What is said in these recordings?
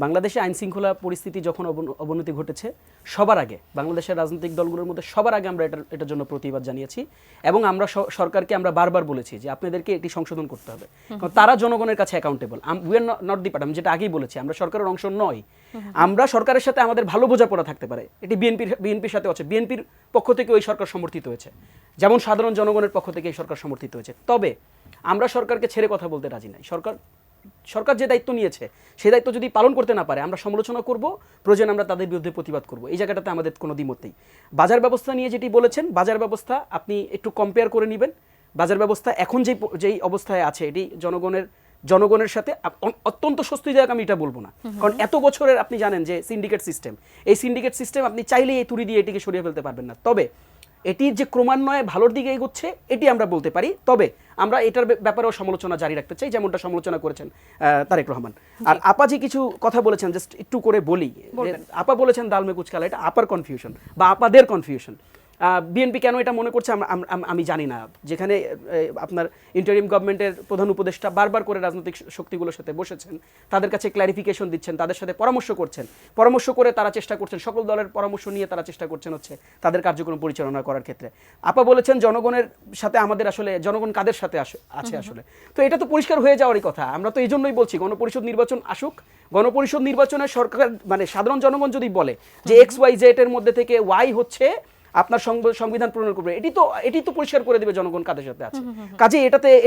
বাংলাদেশে আইন শৃঙ্খলা পরিস্থিতি যখন অবনতি ঘটেছে সবার আগে বাংলাদেশের রাজনৈতিক দলগুলোর মধ্যে সবার আগে আমরা এটার জন্য প্রতিবাদ জানিয়েছি এবং আমরা সরকারকে আমরা বারবার বলেছি যে আপনাদেরকে এটি সংশোধন করতে হবে, কারণ তারা জনগণের কাছে accountable. We are not the part, আমি যেটা আগেই বলেছি, আমরা সরকারের অংশ নয়। আমরা সরকারের সাথে আমাদের ভালো বোঝাপড়া থাকতে পারে, এটি বিএনপির সাথে আছে, বিএনপির পক্ষ থেকে ওই সরকার সমর্থিত হয়েছে, যেমন সাধারণ জনগণের পক্ষ থেকে এই সরকার সমর্থিত হয়েছে। তবে আমরা সরকারকে ছেড়ে কথা বলতে রাজি নাই। সরকার যে দায়িত্ব নিয়েছে সেই দায়িত্ব যদি পালন করতে না পারে আমরা সমালোচনা করব, প্রয়োজন আমরা তাদের বিরুদ্ধে প্রতিবাদ করব। এই জায়গাটাতে আমাদের কোনো দ্বিমত নেই। বাজার ব্যবস্থা নিয়ে যেটি বলেছেন, বাজার ব্যবস্থা আপনি একটু কম্পেয়ার করে নেবেন। বাজার ব্যবস্থা এখন যেই অবস্থায় আছে এটি জনগণের সাথে অত্যন্ত স্বস্তিদায়ক, আমি এটা বলবো না, কারণ এত বছরের আপনি জানেন যে সিন্ডিকেট সিস্টেম, এই সিন্ডিকেট সিস্টেম আপনি চাইলেই এই তুড়ি দিয়ে এটিকে সরিয়ে ফেলতে পারবেন না। তবে এটির যে ক্রমান্বয়ে ভালোর দিকে এগোচ্ছে এটি আমরা বলতে পারি। তবে আমরা এটার ব্যাপারেও সমালোচনা জারি রাখতে চাই, যেমনটা সমালোচনা করেছেন তারেক রহমান। আর আপা যে কিছু কথা বলেছেন, জাস্ট একটু করে বলি। আপা বলেছেন দালমে কুচকালা, এটা আপার কনফিউশন বা আপাদের কনফিউশন। বিএনপি কেন এটা মনে করছে আমি জানি না। যেখানে আপনার ইন্টারিম গভর্নমেন্টের প্রধান উপদেষ্টা বারবার করে রাজনৈতিক শক্তিগুলোর সাথে বসেছেন, তাদের কাছে ক্লারিফিকেশন দিচ্ছেন, তাদের সাথে পরামর্শ করে তারা চেষ্টা করছেন, সকল দলের পরামর্শ নিয়ে তারা চেষ্টা করছেন হচ্ছে তাদের কার্যক্রম পরিচালনা করার ক্ষেত্রে। আপা বলেছেন জনগণের সাথে আমাদের আসলে জনগণ কাদের সাথে আছে আসলে, তো এটা তো পরিষ্কার হয়ে যাওয়ারই কথা। আমরা তো এই জন্যই বলছি গণপরিষদ নির্বাচন আসুক, গণপরিষদ নির্বাচনে সরকার মানে সাধারণ জনগণ যদি বলে যে XYZ এর মধ্যে থেকে Y হচ্ছে আপনার সংবিধান প্রণয়ন করবে, এটি তো পরিষ্কার করে দেবে জনগণ কাদের সাথে আছে। কাজে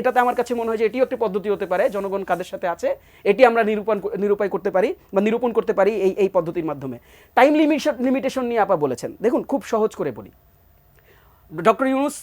এটাতে আমার কাছে মনে হয় যে এটিও একটি পদ্ধতি হতে পারে, জনগণ কাদের সাথে আছে এটি আমরা নিরূপণ করতে পারি এই পদ্ধতির মাধ্যমে। টাইম লিমিটেশন নিয়ে আপা বলেছেন, দেখুন খুব সহজ করে বলি। ডক্টর ইউনূস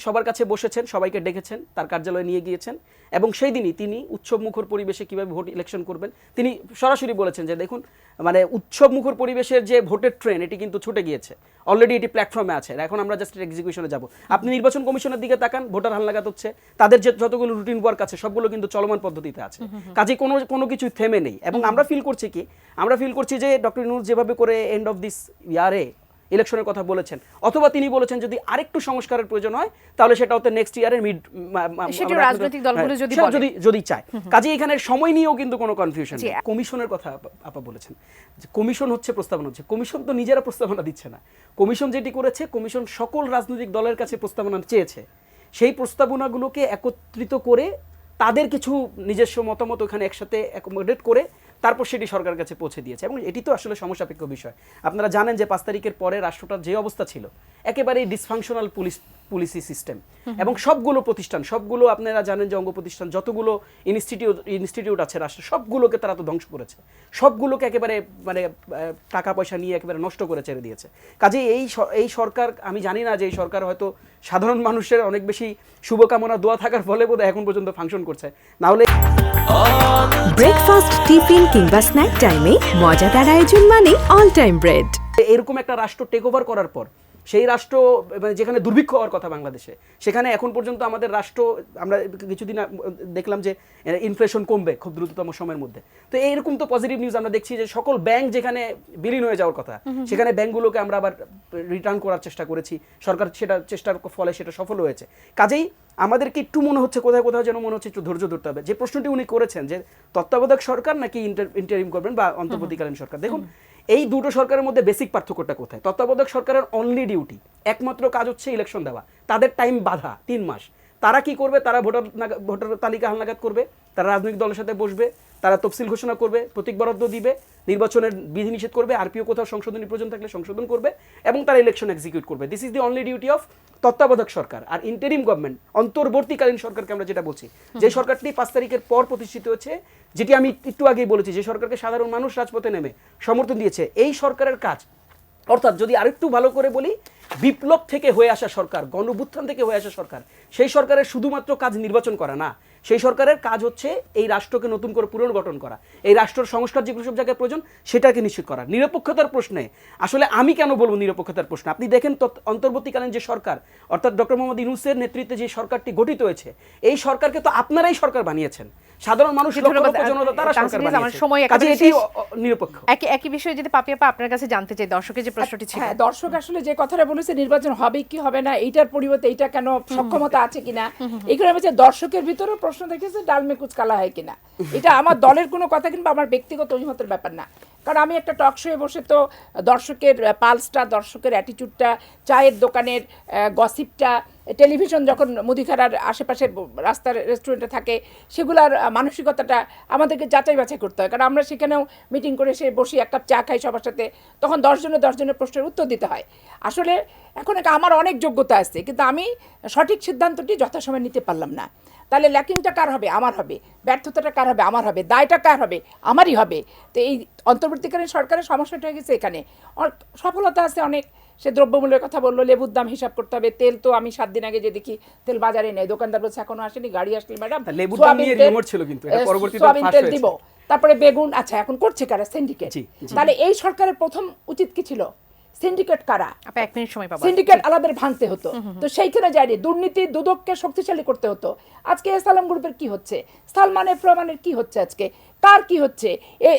সবার কাছে বসেছেন, সবাইকে ডেকেছেন, তার কার্যালয়ে নিয়ে গিয়েছেন এবং সেই দিনই তিনি উৎসবমুখর পরিবেশে কিভাবে ভোট ইলেকশন করবেন তিনি সরাসরি বলেছেন যে দেখুন মানে উৎসবমুখর পরিবেশের যে ভোটের ট্রেন এটি কিন্তু ছুটে গিয়েছে, অলরেডি এটি প্ল্যাটফর্মে আছে, এখন আমরা জাস্ট এক্সিকিউশনে যাব। আপনি নির্বাচন কমিশনের দিকে তাকান, ভোটার হালনাগাদ হচ্ছে, তাদের যতগুলো রুটিন ওয়ার্ক আছে সবগুলো কিন্তু চলমান পদ্ধতিতে আছে, কাজে কোনো কিছু থেমে নেই। এবং আমরা ফিল করছি যে ডক্টর ইউনূস যেভাবে করে এন্ড অফ দিস ইয়ারে ইলেকশনের কথা বলেছেন, অথবা তিনি বলেছেন যদি আরেকটু সংস্কারের প্রয়োজন হয় তাহলে সেটা হতে নেক্সট ইয়ারের রাজনৈতিক দলগুলো যদি চায়। কাজে এখানে সময় নিয়েও কিন্তু কোনো কনফিউশন নেই। কমিশনের কথা আপা বলেছেন যে কমিশন প্রস্তাবনা হচ্ছে, কমিশন তো নিজেরা প্রস্তাবনা দিচ্ছে না। কমিশন যেটি করেছে, কমিশন সকল রাজনৈতিক দলের কাছে প্রস্তাবনা চেয়েছে, সেই প্রস্তাবনাগুলোকে একত্রিত করে তাদের কিছু নিজস্ব মতামত ওখানে একসাথে অ্যাকোমোডেট করে তারপর সেটি সরকারের কাছে পৌঁছে দিয়েছে। এবং এটি তো আসলে সমসাপেক্ষ বিষয়। আপনারা জানেন যে 5 তারিখের পরে রাষ্ট্রটার যে অবস্থা ছিল, একেবারেই ডিসফাংশনাল পুলিশি সিস্টেম, এবং সবগুলো প্রতিষ্ঠান, সবগুলো আপনারা জানেন যে অঙ্গ প্রতিষ্ঠান যতগুলো ইনস্টিটিউট আছে রাষ্ট্রের সবগুলোকে তারা তো ধ্বংস করেছে, সবগুলোকে একেবারে মানে টাকা পয়সা নিয়ে একেবারে নষ্ট করে ছেড়ে দিয়েছে। কাজে এই সরকার, আমি জানি না যে এই সরকার হয়তো সাধারণ মানুষের অনেক বেশি শুভকামনা দোয়া থাকার ফলে বোধহয় এখন পর্যন্ত ফাংশন করছে, না হলে ব্রেকফাস্ট, টিফিন কিংবা স্ন্যাক টাইমে মজাদার আয়োজন মানে অল টাইম ব্রেড। এরকম একটা রাষ্ট্র টেক ওভার করার পর, সেই রাষ্ট্র যেখানে দুর্ভিক্ষ হওয়ার কথা বাংলাদেশে, সেখানে এখন পর্যন্ত আমাদের রাষ্ট্র, আমরা কিছুদিন দেখলাম যে ইনফ্লেশন কমবে খুব দ্রুততম সময়ের মধ্যে। তো এইরকম তো পজিটিভ নিউজ আমরা দেখছি যে সকল ব্যাংক যেখানে বিলীন হয়ে যাওয়ার কথা, সেখানে ব্যাংকগুলোকে আমরা আবার রিটার্ন করার চেষ্টা করেছি, সরকার চেষ্টার ফলে সেটা সফল হয়েছে। কাজেই আমাদেরকে একটু মনে হচ্ছে কোথাও যেন মনে হচ্ছে একটু ধৈর্য ধরতে হবে। যে প্রশ্নটি উনি করেছেন যে তত্ত্বাবধায়ক সরকার নাকি ইন্টারিম গভর্নমেন্ট বা অন্তর্বর্তীকালীন সরকার, দেখুন এই দুটো সরকারের মধ্যে বেসিক পার্থক্যটা কোথায়? তত্ত্বাবধায়ক সরকারের অনলি ডিউটি, একমাত্র কাজ হচ্ছে ইলেকশন দেওয়া, তাদের টাইম বাধা 3 মাস। তারা কি করবে? তারা ভোটার তালিকা হালনাগাদ করবে, তারা রাজনৈতিক দলের সাথে বসবে, তারা তফসিল ঘোষণা করবে, প্রতীক বরাদ্দ দিবে, নির্বাচনের বিধিনিষেধ করবে, আরপিও কোথাও সংশোধনী প্রয়োজন থাকলে সংশোধন করবে, এবং তারা ইলেকশন এক্সিকিউট করবে। This is the only duty of তত্ত্বাবধায়ক সরকার। আর ইন্টারিম গভর্নমেন্ট, অন্তর্বর্তীকালীন সরকারকে আমরা যেটা বলছি, যে সরকারটি 5 তারিখের পর প্রতিষ্ঠিত হয়েছে, যেটি আমি একটু আগেই বলেছি, যে সরকারকে সাধারণ মানুষ রাজপথে নেমে সমর্থন দিয়েছে, এই সরকারের কাজ, অর্থাৎ যদি আরেকটু ভালো করে বলি, বিপ্লব থেকে হয়ে আসা সরকার, গণঅভ্যুত্থান থেকে হয়ে আসা সরকার, সেই সরকারের শুধুমাত্র কাজ নির্বাচন করা না, সেই সরকারের কাজ হচ্ছে এই রাষ্ট্রকে নতুন করে পুনর্গঠন করা, এই রাষ্ট্রের সংস্কার যেগুলো সব জায়গায় প্রয়োজন সেটাকে নিশ্চিত করা। নিরপেক্ষতার প্রশ্নে আসলে আমি কেন বলবো নিরপেক্ষতার প্রশ্ন, আপনি দেখেন অন্তর্বর্তীকালীন যে সরকার, অর্থাৎ ডক্টর মোহাম্মদ ইউনূসের নেতৃত্বে যে সরকারটি গঠিত হয়েছে, এই সরকারকে তো আপনারাই সরকার বানিয়েছেন। সাধারণ মানুষ লক্ষ ধন্যবাদ। লক্ষ জনতা তারা সরকার তাহসিন, আমার বানিয়েছে। সময় কাজে একেবারে এটি শেষ। নিরপেক্ষ। একই বিষয়ে যদি পাপিয়া আপনার কাছে জানতে চাই, দর্শকের যে প্রশ্নটি ছিল। হ্যাঁ, দর্শক আসলে যে কথাটা বলেছে নির্বাচন হবে কি হবে না, এইটার পরিবর্তে এইটা কেন সক্ষমতা আছে কিনা, এগুলো আমি দর্শকের ভিতরেও প্রশ্ন দেখেছে ডাল মে কুচ কালা হয় কিনা। এটা আমার দলের কোনো কথা কিংবা আমার ব্যক্তিগত অভিমতের ব্যাপার না, কারণ আমি একটা টক শোয়ে বসে তো দর্শকের পালসটা, দর্শকের অ্যাটিটিউডটা, চায়ের দোকানের গসিপটা, টেলিভিশন যখন মুদিখানার আশেপাশে রাস্তার রেস্টুরেন্টে থাকে সেগুলার মানসিকতাটা আমাদেরকে যাচাই বাছাই করতে হয়, কারণ আমরা সেখানেও মিটিং করে সে বসি, এক কাপ চা খাই সবার সাথে, তখন 10 জনের প্রশ্নের উত্তর দিতে হয়। আসলে এখন আমার অনেক যোগ্যতা আছে, কিন্তু আমি সঠিক সিদ্ধান্তটি যথাসময়ে নিতে পারলাম না। তাহলে ল্যাকিংটা কার হবে? আমার হবে। ব্যর্থতাটা কার হবে? আমার হবে। দায়টা কার হবে? আমারই হবে। তো এই অন্তর্বর্তীকালীন সরকারের সমস্যাটা হয়ে গেছে এখানে। সফলতা আছে অনেক, সে দ্রব্যমূল্যের কথা বললো, লেবুর দাম হিসাব করতে হবে, তেল তো আমি 7 দিন আগে যে দেখি তেল বাজারে নেই, দোকানদার বলছে এখনো আসেনি, গাড়ি আসলে ম্যাডাম লেবুর দাম নিয়ে রিমোট ছিল, কিন্তু এটা পরবর্তীতে সোয়াবিন ফাঁস তেল হয়েছে। দিব, তারপরে বেগুন। আচ্ছা, এখন করছে কারা? সিন্ডিকেট। জি, জি। তাহলে এই সরকারের প্রথম উচিত কি ছিল? সিন্ডিকেট কারা? আপনি 1 মিনিট সময় পাবেন। সিন্ডিকেট আলাদের ভাঙতে হতো, তো সেইখানে যায়নি, দুর্নীতি দুদককে শক্তিশালী করতে হতো। আজকে সালাম গ্রুপের কি হচ্ছে? সালমান এফ রহমানের কি হচ্ছে? আজকে কার কি হচ্ছে?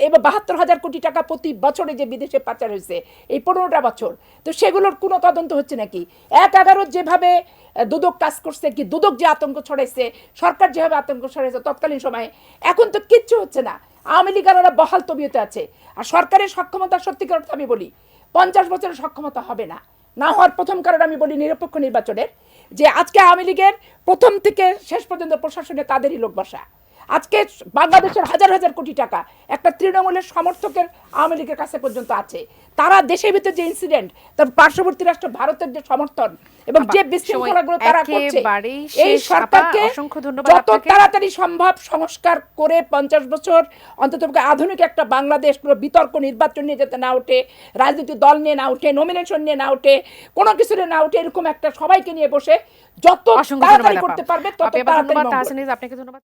এবার 72,000 কোটি টাকা প্রতি বছরে যে বিদেশে পাচার হয়েছে এই 15টা বছর, তো সেগুলোর কোনো তদন্ত হচ্ছে নাকি? 1/11 যেভাবে দুদক কাজ করছে, কি দুদক যে আতঙ্ক ছড়াইছে, সরকার যেভাবে আতঙ্ক ছড়াইছে তৎকালীন সময়ে, এখন তো কিচ্ছু হচ্ছে না। আওয়ামী লীগাররা বহাল তবিয়তে আছে। আর সরকারের সক্ষমতা সত্যিকার অর্থে আমি বলি 50 বছরের সক্ষমতা হবে না। না হওয়ার প্রথম কারণ আমি বলি নিরপেক্ষ নির্বাচনের, যে আজকে আওয়ামী লীগের প্রথম থেকে শেষ পর্যন্ত প্রশাসনে তাদেরই লোক বসা। আজকে বাংলাদেশের হাজার হাজার কোটি টাকা একটা তৃণমূলের সমর্থকের আওয়ামী লীগের কাছে পর্যন্ত আছে। তারা দেশের ভিতরে যে ইনসিডেন্ট, তার পার্শ্ববর্তী রাষ্ট্র ভারতের যে সমর্থন এবং যে বিশৃঙ্খলাগুলো তারা করছে, একেবারেই এই শেষ। সরকারকে আপা, অসংখ্য ধন্যবাদ যত আপনাকে। তাড়াতাড়ি সম্ভব সংস্কার করে 50 বছর অন্তত আধুনিক একটা বাংলাদেশ, পুরো বিতর্ক নির্বাচন নিয়ে যেতে না ওঠে, রাজনৈতিক দল নিয়ে না ওঠে, নমিনেশন নিয়ে না ওঠে, কোনো কিছু নিয়ে না ওঠে, এরকম একটা সবাইকে নিয়ে বসে যত অসংখ্য তাড়াতাড়ি ধন্যবাদ করতে আপা। পারবে তত আপনি আবার তাড়াতাড়ি ধন্যবাদ। মঙ্গল। তাহসিন, আপনাকে ধন্যবাদ।